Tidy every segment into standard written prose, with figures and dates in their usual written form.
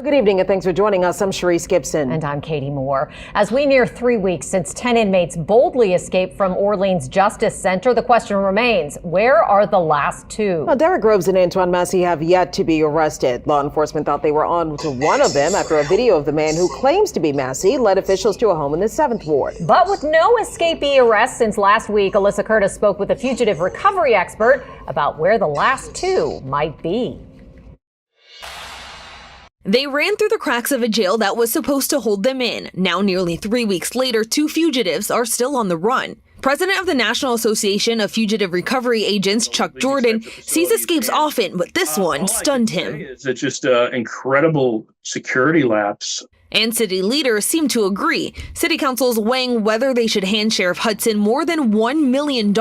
Good evening and thanks for joining us. I'm Sharice Gibson. And I'm Katie Moore. As we near 3 weeks since 10 inmates boldly escaped from Orleans Justice Center, the question remains, where are the last two? Well, Derek Groves and Antoine Massey have yet to be arrested. Law enforcement thought they were on to one of them after a video of the man who claims to be Massey led officials to a home in the 7th Ward. But with no escapee arrests since last week, Alyssa Curtis spoke with a fugitive recovery expert about where the last two might be. They ran through the cracks of a jail that was supposed to hold them in. Now, nearly 3 weeks later, two fugitives are still on the run. President of the National Association of Fugitive Recovery Agents, Chuck Jordan, sees escapes often, but this one stunned him. It's just an incredible security lapse. And city leaders seem to agree. City council's weighing whether they should hand Sheriff Hudson more than $1 million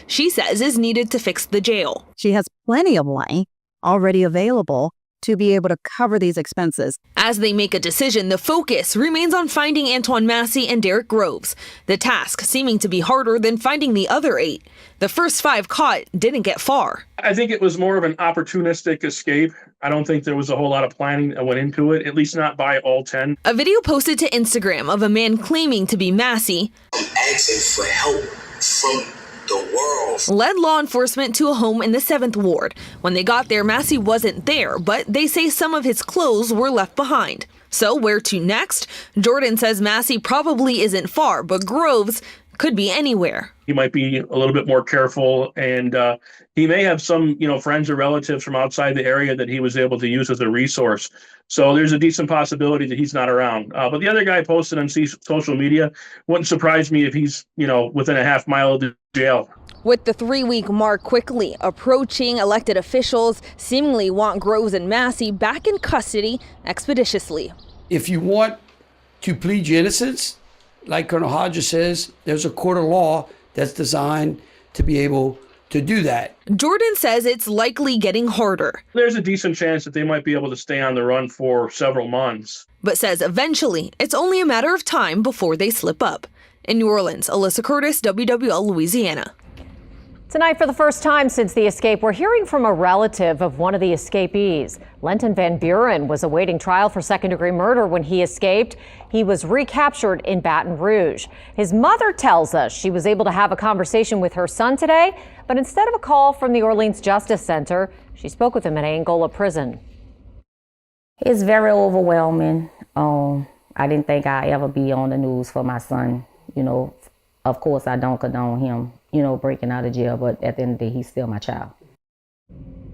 she says is needed to fix the jail. She has plenty of money already available to be able to cover these expenses. As they make a decision, the focus remains on finding Antoine Massey and Derek Groves, the task seeming to be harder than finding the other 8. The first 5 caught didn't get far. I think it was more of an opportunistic escape. I don't think there was a whole lot of planning that went into it, at least not by all 10. A video posted to Instagram of a man claiming to be Massey asking for help from the world led law enforcement to a home in the 7th Ward. When they got there, Massey wasn't there, but they say some of his clothes were left behind. So where to next? Jordan says Massey probably isn't far, but Groves could be anywhere. He might be a little bit more careful, and he may have some, friends or relatives from outside the area that he was able to use as a resource. So there's a decent possibility that he's not around. But the other guy posted on social media, wouldn't surprise me if he's, within a half mile of the jail. With the 3-week mark quickly approaching, elected officials seemingly want Groves and Massey back in custody expeditiously. If you want to plead your innocence, like Colonel Hodges says, there's a court of law that's designed to be able to do that. Jordan says it's likely getting harder. There's a decent chance that they might be able to stay on the run for several months. But says eventually it's only a matter of time before they slip up. In New Orleans, Alyssa Curtis, WWL Louisiana. Tonight, for the first time since the escape, we're hearing from a relative of one of the escapees. Lenton Van Buren was awaiting trial for second-degree murder when he escaped. He was recaptured in Baton Rouge. His mother tells us she was able to have a conversation with her son today, but instead of a call from the Orleans Justice Center, she spoke with him at Angola Prison. It's very overwhelming. I didn't think I'd ever be on the news for my son. Of course, I don't condone him, breaking out of jail, but at the end of the day, he's still my child.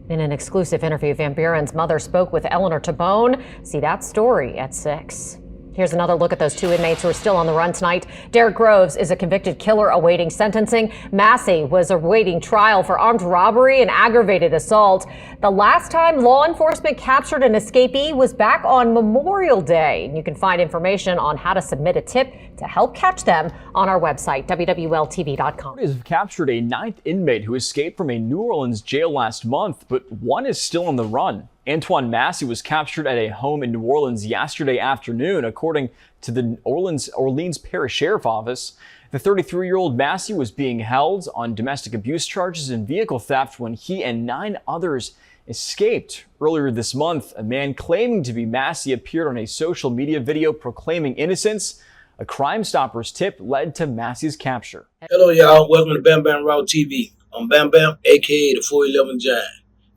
In an exclusive interview, Van Buren's mother spoke with Eleanor Tabone. See that story at 6. Here's another look at those 2 inmates who are still on the run tonight. Derek Groves is a convicted killer awaiting sentencing. Massey was awaiting trial for armed robbery and aggravated assault. The last time law enforcement captured an escapee was back on Memorial Day. You can find information on how to submit a tip to help catch them on our website, WWLTV.com. Has captured a 9th inmate who escaped from a New Orleans jail last month, but one is still on the run. Antoine Massey was captured at a home in New Orleans yesterday afternoon, according to the Orleans Parish Sheriff Office. The 33-year-old Massey was being held on domestic abuse charges and vehicle theft when he and 9 others escaped. Earlier this month, a man claiming to be Massey appeared on a social media video proclaiming innocence. A Crime Stoppers tip led to Massey's capture. Hello, y'all. Welcome to Bam Bam Raw TV. I'm Bam Bam, a.k.a. the 411 Giant.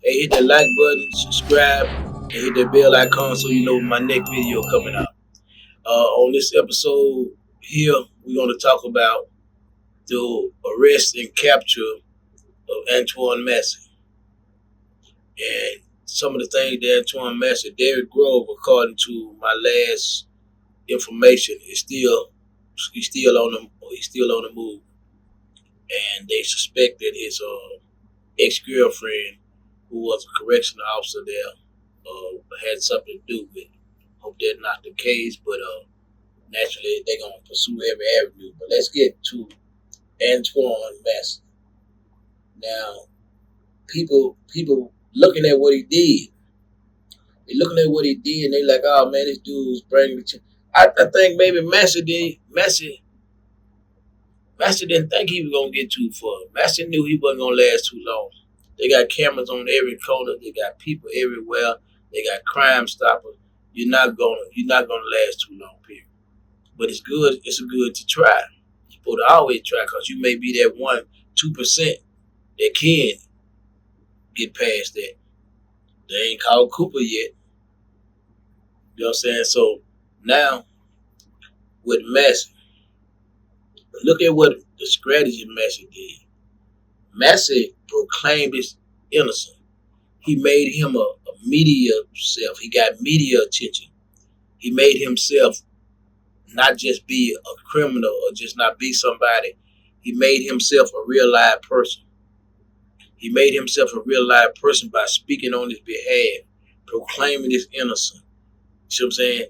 Hey, hit that like button, subscribe, and hit that bell icon so you know my next video coming out. On this episode here, we're going to talk about the arrest and capture of Antoine Massey. And some of the things that Antoine Massey, Derek Grove, according to my last information, he's still on the move. And they suspect that his ex-girlfriend, who was a correctional officer there, had something to do with it. Hope that's not the case, but naturally they're gonna pursue every avenue. But let's get to Antoine Massey. Now, people looking at what he did. They're looking at what he did, and they like, oh man, this dude's bringing the. I think maybe Massey didn't think he was gonna get too far. Massey knew he wasn't gonna last too long. They got cameras on every corner. They got people everywhere. They got Crime Stoppers. you're not gonna last too long, period. But it's good. It's good to try. You're supposed to always try because you may be that 1-2% that can get past that. They ain't called Cooper yet. You know what I'm saying? So now with Massey, look at what the strategy Massey did. Massey proclaimed his innocence. He made him a media self. He got media attention. He made himself not just be a criminal or just not be somebody. He made himself a real live person. He made himself a real live person by speaking on his behalf, proclaiming his innocence. You see what I'm saying?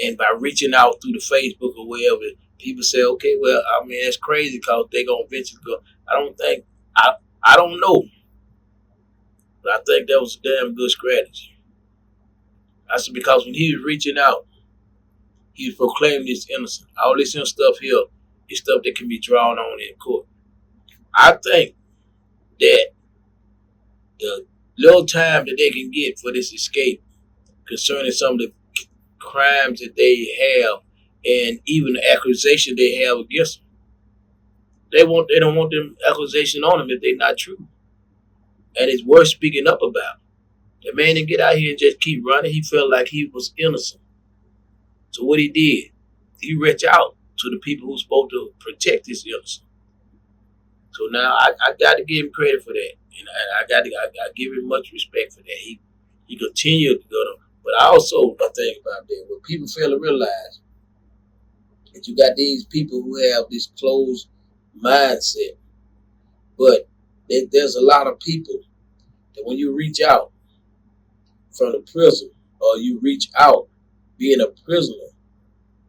And by reaching out through the Facebook or wherever, people say, okay, well, I mean, that's crazy because they're going to eventually go. I don't know. But I think that was a damn good strategy. I said, because when he was reaching out, he was proclaiming his innocence. All this stuff here is stuff that can be drawn on in court. I think that the little time that they can get for this escape concerning some of the crimes that they have and even the accusation they have against them, they don't want them accusation on them if they're not true. And it's worth speaking up about. The man didn't get out here and just keep running. He felt like he was innocent. So what he did, he reached out to the people who were supposed to protect his innocence. So now I got to give him credit for that. And I give him much respect for that. He continued to go to, but I also think about that. What people fail to realize that you got these people who have this closed mindset. But there's a lot of people that when you reach out from the prison or you reach out being a prisoner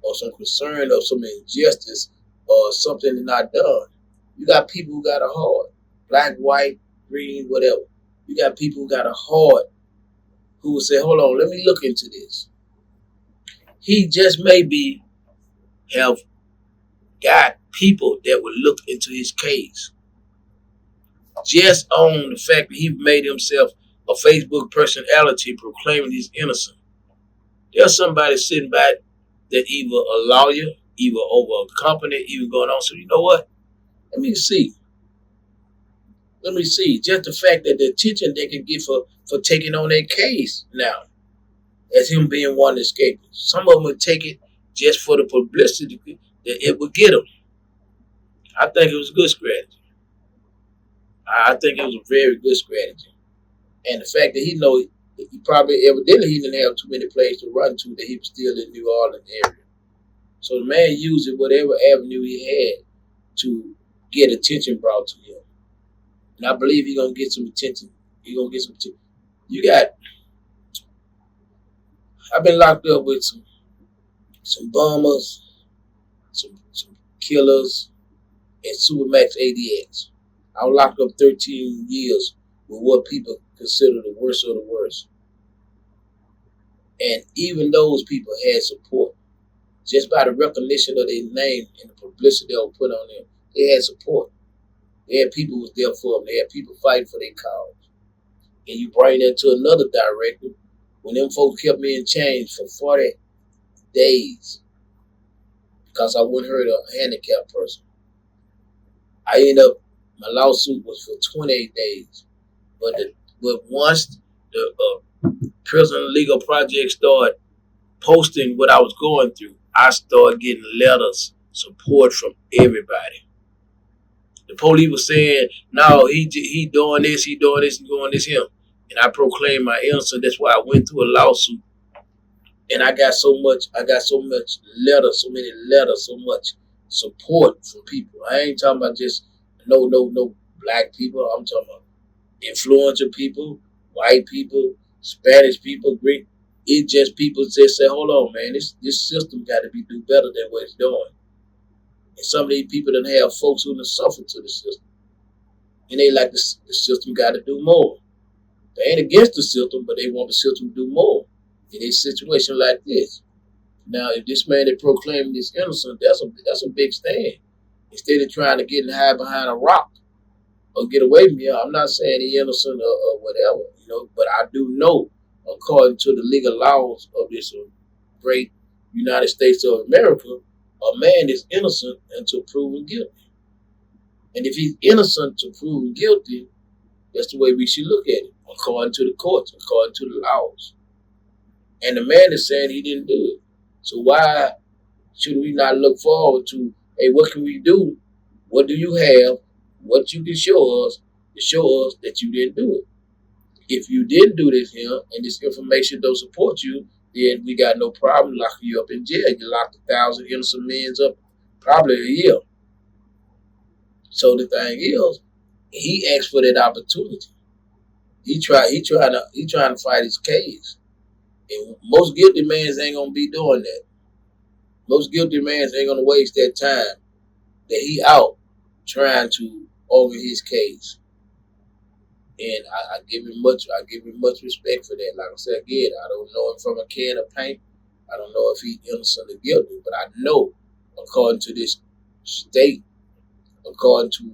or some concern of some injustice or something not done, you got people who got a heart, black, white, green, whatever. You got people who got a heart who will say, hold on, let me look into this. He just maybe have got people that would look into his case just on the fact that he made himself a Facebook personality proclaiming his innocence. There's somebody sitting back that either a lawyer, either over a company, even going on. So you know what? Let me see. Just the fact that the attention they can get for taking on their case now, as him being one escaping. Some of them would take it just for the publicity that it would get them. I think it was a good strategy. I think it was a very good strategy. And the fact that he probably evidently he didn't have too many places to run to, that he was still in New Orleans area. So the man used whatever avenue he had to get attention brought to him. And I believe he's going to get some attention. I've been locked up with some bombers, some killers, and Supermax ADX. I was locked up 13 years with what people consider the worst of the worst. And even those people had support. Just by the recognition of their name and the publicity that was put on them, they had support. They had people who was there for them. They had people fighting for their cause. And you bring that to another directive. When them folks kept me in chains for 40 days because I wouldn't hurt a handicapped person. I ended up, my lawsuit was for 28 days. But once the Prison Legal Project started posting what I was going through, I started getting letters, support from everybody. The police was saying, no, he doing this, and doing this him. And I proclaimed my innocence. That's why I went through a lawsuit. And I got so much letters, so many letters, so much support from people. I ain't talking about just no black people. I'm talking about influential people, white people, Spanish people, Greek. It's just people just say, hold on, man, this system got to be do better than what it's doing. And some of these people done have folks who done suffered to the system. And they like the system got to do more. They ain't against the system, but they want the system to do more in a situation like this. Now, if this man that proclaimed his innocence, that's a big stand. Instead of trying to get and hide behind a rock or get away from here, I'm not saying he's innocent or whatever, but I do know according to the legal laws of this great United States of America, a man is innocent until proven guilty. And if he's innocent to proven guilty, that's the way we should look at it, according to the courts, according to the laws. And the man is saying he didn't do it. So why should we not look forward to, hey, what can we do? What do you have? What you can show us to show us that you didn't do it? If you didn't do this here and this information don't support you, then we got no problem locking you up in jail. You locked 1,000 innocent men up probably a year. So the thing is, he asked for that opportunity. He trying to fight his case. And most guilty men ain't gonna be doing that. Most guilty men ain't gonna waste that time that he out trying to argue his case. And I give him much respect for that. Like I said again, I don't know him from a can of paint. I don't know if he's innocent or guilty, but I know, according to this state, according to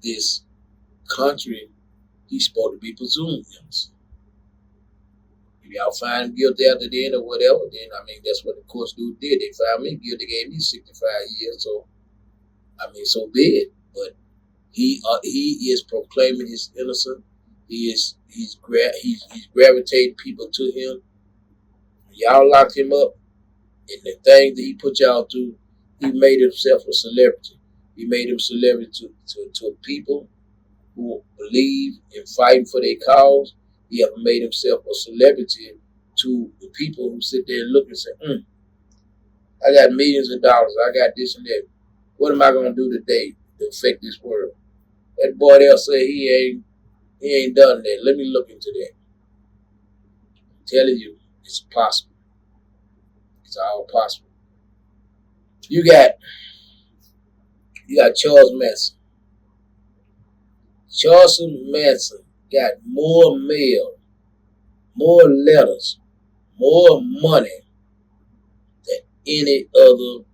this country, he's supposed to be presumed innocent. If y'all find him guilty after then or whatever, then I mean that's what the courts did. They found me guilty, gave me 65 years. So I mean, so be it. But he is proclaiming his innocence. He's gravitating people to him. Y'all locked him up, and the thing that he put y'all through, he made himself a celebrity. He made him celebrity to people who believe in fighting for their cause. He ever made himself a celebrity to the people who sit there and look and say, I got millions of dollars, I got this and that. What am I gonna do today to affect this world? That boy there say he ain't done that. Let me look into that. I'm telling you, it's possible. It's all possible. You got Charles Manson. Charles Manson got more mail, more letters, more money than any other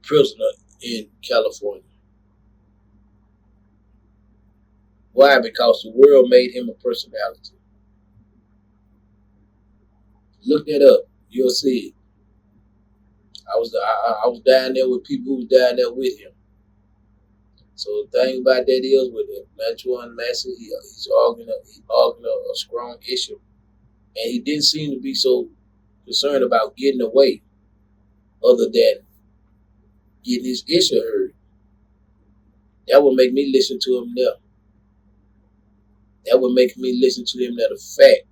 prisoner in California. Why? Because the world made him a personality. Look that up. You'll see it. I was down there with people who was down there with him. So the thing about that is with Antoine Massey, he's arguing a strong issue. And he didn't seem to be so concerned about getting away other than getting his issue heard. That would make me listen to him now. That would make me listen to him now. The fact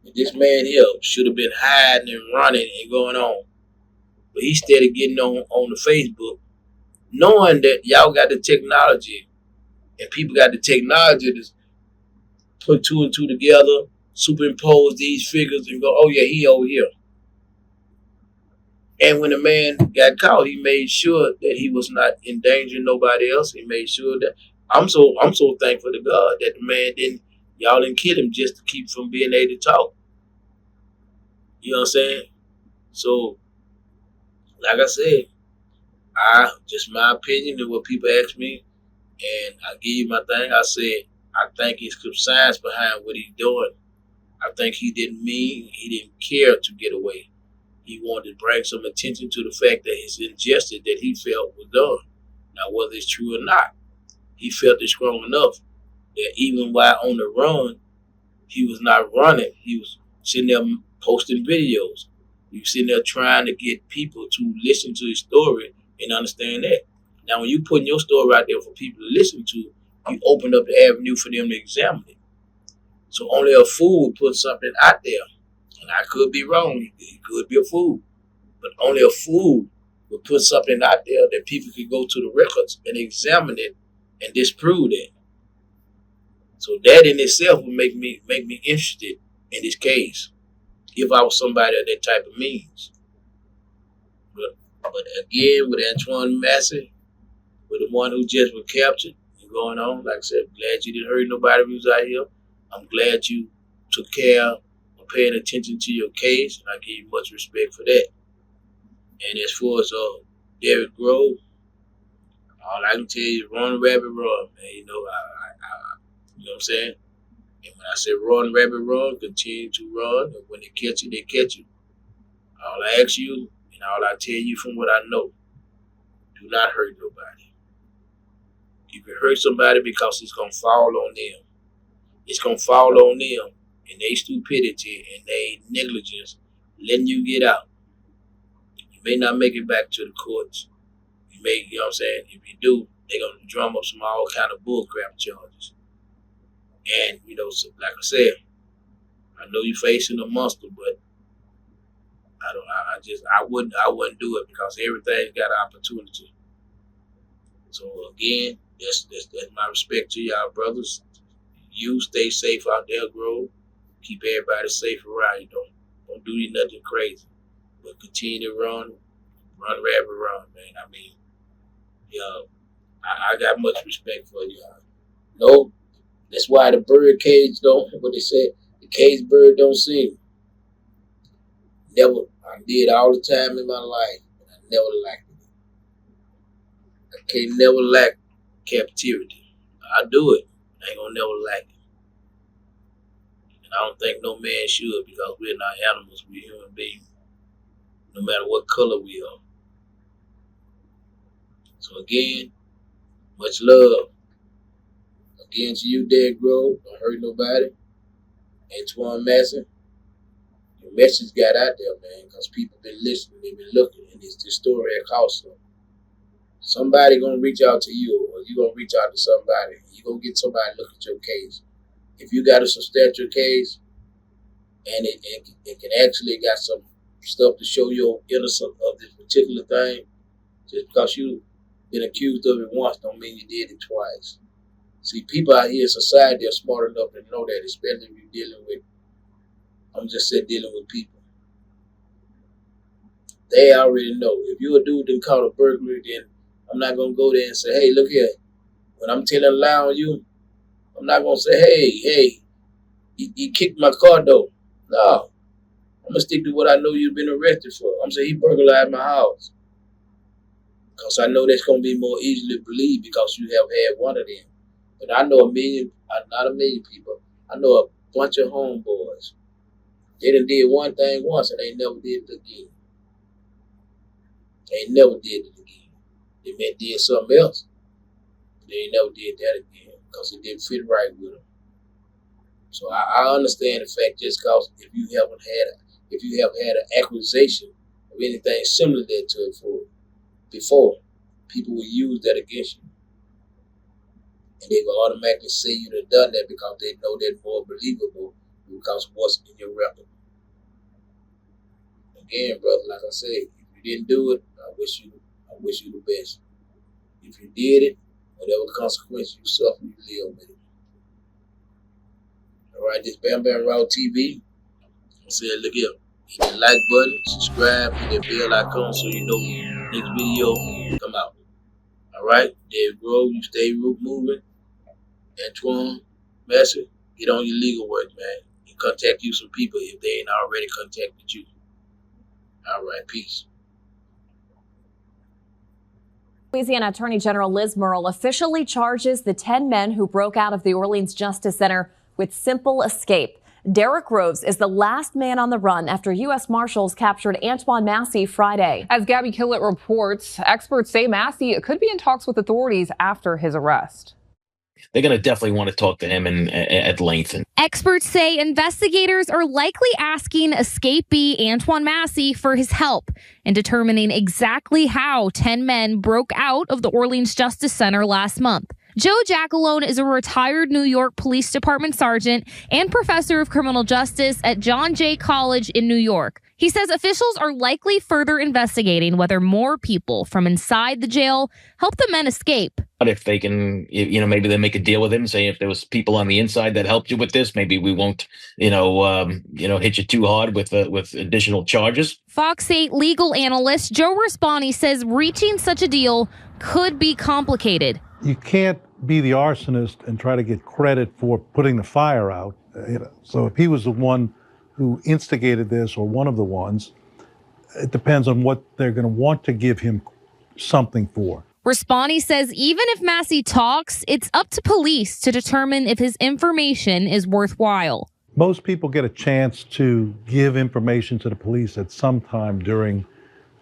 that this man here should have been hiding and running and going on. But he started getting on the Facebook, knowing that y'all got the technology and people got the technology to put two and two together, superimpose these figures and go, oh yeah, he over here. And when the man got caught, he made sure that he was not endangering nobody else. He made sure that I'm so thankful to God that the man y'all didn't kill him just to keep from being able to talk. You know what I'm saying? So, like I said, just my opinion and what people ask me, and I give you my thing. I said I think it's some science behind what he's doing. I think he didn't care to get away. He wanted to bring some attention to the fact that his injustice that he felt was done. Now, whether it's true or not, he felt it strong enough that even while on the run, he was not running. He was sitting there posting videos. He was sitting there trying to get people to listen to his story and understand that. Now, when you putting your story out there for people to listen to, you open up the avenue for them to examine it. So only a fool would put something out there. And I could be wrong. He could be a fool. But only a fool would put something out there that people could go to the records and examine it and disprove it. So that in itself would make me interested in this case if I was somebody of that type of means. But again, with Antoine Massey, with the one who just was captured and going on, like I said, I'm glad you didn't hurt nobody who's out here. I'm glad you took care of paying attention to your case, and I give you much respect for that. And as far as Derrick Grove, all I can tell you is run, rabbit, run, man. You know, you know what I'm saying? And when I say run, rabbit, run, continue to run. And when they catch you, they catch you. All I ask you and all I tell you from what I know, do not hurt nobody. You can hurt somebody because it's going to fall on them. It's going to fall on them and their stupidity and their negligence letting you get out. You may not make it back to the courts. You may, you know what I'm saying? If you do, they're going to drum up some all kind of bullcrap charges. And, you know, so, like I said, I know you're facing a monster, but I wouldn't do it because everything's got an opportunity. So again, that's my respect to y'all brothers. You stay safe out there, Grove. Keep everybody safe around you. Don't do nothing crazy. But continue to run, rabbit, run, man. I mean, I got much respect for y'all. No, that's why the bird cage don't, what they say, the cage bird don't sing. Never, I did all the time in my life, and I never liked it. I can't never lack captivity. I do it. I ain't gonna never lack it. And I don't think no man should, because we're not animals, we're human beings. No matter what color we are. So again, much love. Again to you, Derek Grove. Don't hurt nobody. Antoine Massey. Your message got out there, man, because people been listening, they've been looking, and this story had cost them. Somebody gonna reach out to you, or you gonna reach out to somebody. You gonna get somebody to look at your case. If you got a substantial case, and it can actually got some stuff to show your innocence of this particular thing, just because you been accused of it once don't mean you did it twice. See, people out here in society are smart enough to know that, especially if you're dealing with, I'm just saying, dealing with people. They already know. If you're a dude that caught a burglary, then I'm not going to go there and say, hey, look here. When I'm telling a lie on you, I'm not going to say, hey, he kicked my car door. No. I'm going to stick to what I know you've been arrested for. I'm saying he burglarized my house. Because I know that's going to be more easily believed because you have had one of them. But I know not a million people. I know a bunch of homeboys. They done did one thing once and they never did it again. They never did it again. They may did something else. But they never did that again because it didn't fit right with them. So I understand the fact just because if you have had an accusation of anything similar to it before, people will use that against you. And they will automatically say you'd have done that because they know they're more believable because of what's in your record. Again, brother, like I said, if you didn't do it, I wish you the best. If you did it, whatever consequence you suffer, you live with it. All right, this Bamm Raw TV. I said, look here, hit that like button, subscribe, hit that bell icon so you know next video come out. All right, Dave Grove, you stay moving. Antoine Massey, get on your legal work, man, and contact you some people if they ain't already contacted you. All right, peace. Louisiana Attorney General Liz Murrill officially charges the 10 men who broke out of the Orleans Justice Center with simple escape. Derek Groves is the last man on the run after U.S. Marshals captured Antoine Massey Friday. As Gabby Killett reports, experts say Massey could be in talks with authorities after his arrest. They're going to definitely want to talk to him at length. Experts say investigators are likely asking escapee Antoine Massey for his help in determining exactly how 10 men broke out of the Orleans Justice Center last month. Joe Jackalone is a retired New York Police Department sergeant and professor of criminal justice at John Jay College in New York. He says officials are likely further investigating whether more people from inside the jail helped the men escape. But if they can, maybe they make a deal with him, say if there was people on the inside that helped you with this, maybe we won't, hit you too hard with additional charges. Fox 8 legal analyst Joe Raspani says reaching such a deal could be complicated. You can't be the arsonist and try to get credit for putting the fire out. So if he was the one who instigated this or one of the ones, it depends on what they're going to want to give him something for. Respani says even if Massey talks, it's up to police to determine if his information is worthwhile. Most people get a chance to give information to the police at some time during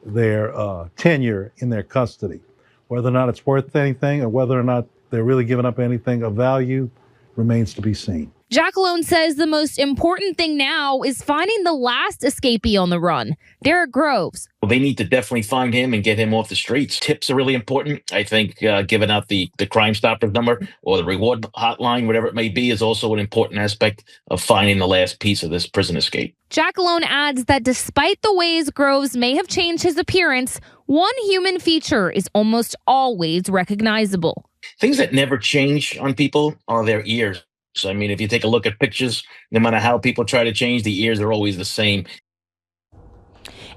their tenure in their custody. Whether or not it's worth anything or whether or not they're really giving up anything of value remains to be seen. Jackalone says the most important thing now is finding the last escapee on the run, Derek Groves. Well, they need to definitely find him and get him off the streets. Tips are really important. I think giving out the Crime Stoppers number or the reward hotline, whatever it may be, is also an important aspect of finding the last piece of this prison escape. Jackalone adds that despite the ways Groves may have changed his appearance, one human feature is almost always recognizable. Things that never change on people are their ears. So, I mean, if you take a look at pictures, no matter how people try to change, the ears are always the same.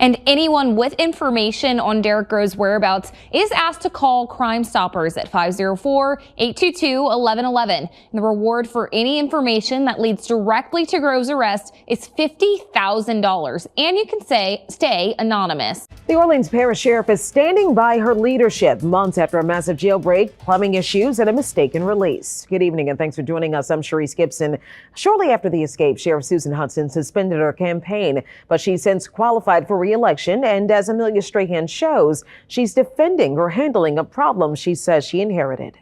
And anyone with information on Derek Groves' whereabouts is asked to call Crime Stoppers at 504-822-1111. The reward for any information that leads directly to Groves' arrest is $50,000, and you can stay anonymous. The Orleans Parish Sheriff is standing by her leadership months after a massive jailbreak, plumbing issues, and a mistaken release. Good evening, and thanks for joining us. I'm Sharice Gibson. Shortly after the escape, Sheriff Susan Hudson suspended her campaign, but she's since qualified for re-election, and as Amelia Strahan shows, she's defending her handling of problems she says she inherited.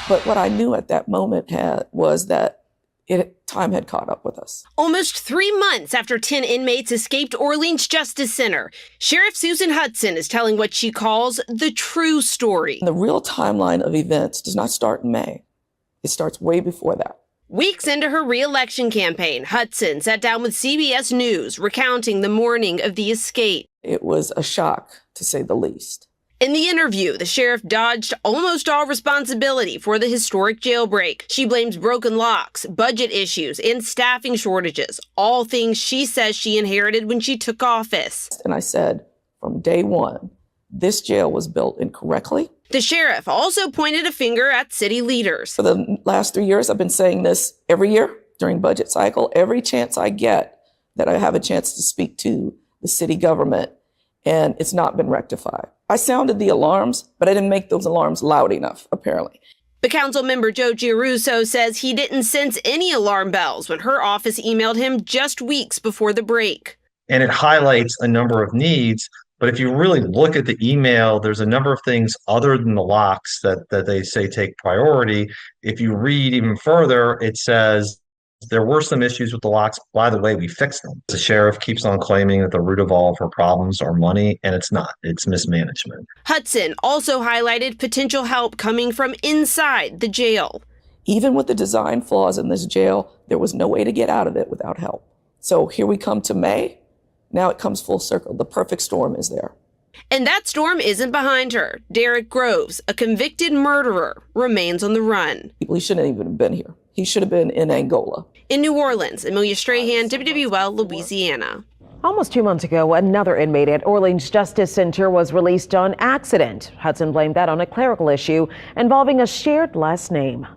But what I knew at that moment was that time had caught up with us. Almost 3 months after 10 inmates escaped Orleans Justice Center, Sheriff Susan Hudson is telling what she calls the true story. The real timeline of events does not start in May. It starts way before that. Weeks into her re-election campaign, Hudson sat down with CBS News, recounting the morning of the escape. It was a shock, to say the least. In the interview, the sheriff dodged almost all responsibility for the historic jailbreak. She blames broken locks, budget issues, and staffing shortages, all things she says she inherited when she took office. And I said, from day one, this jail was built incorrectly. The sheriff also pointed a finger at city leaders. For the last 3 years, I've been saying this every year during budget cycle. Every chance I get that I have a chance to speak to the city government, and it's not been rectified. I sounded the alarms, but I didn't make those alarms loud enough, apparently. The council member Joe Giarrusso says he didn't sense any alarm bells when her office emailed him just weeks before the break. And it highlights a number of needs. But if you really look at the email, there's a number of things other than the locks that they say take priority. If you read even further, it says there were some issues with the locks. By the way, we fixed them. The sheriff keeps on claiming that the root of all of her problems are money, and it's not. It's mismanagement. Hudson also highlighted potential help coming from inside the jail. Even with the design flaws in this jail, there was no way to get out of it without help. So here we come to May. Now it comes full circle. The perfect storm is there. And that storm isn't behind her. Derek Groves, a convicted murderer, remains on the run. He shouldn't even have been here. He should have been in Angola. In New Orleans, Amelia Strahan, WWL, Louisiana. Almost 2 months ago, another inmate at Orleans Justice Center was released on accident. Hudson blamed that on a clerical issue involving a shared last name.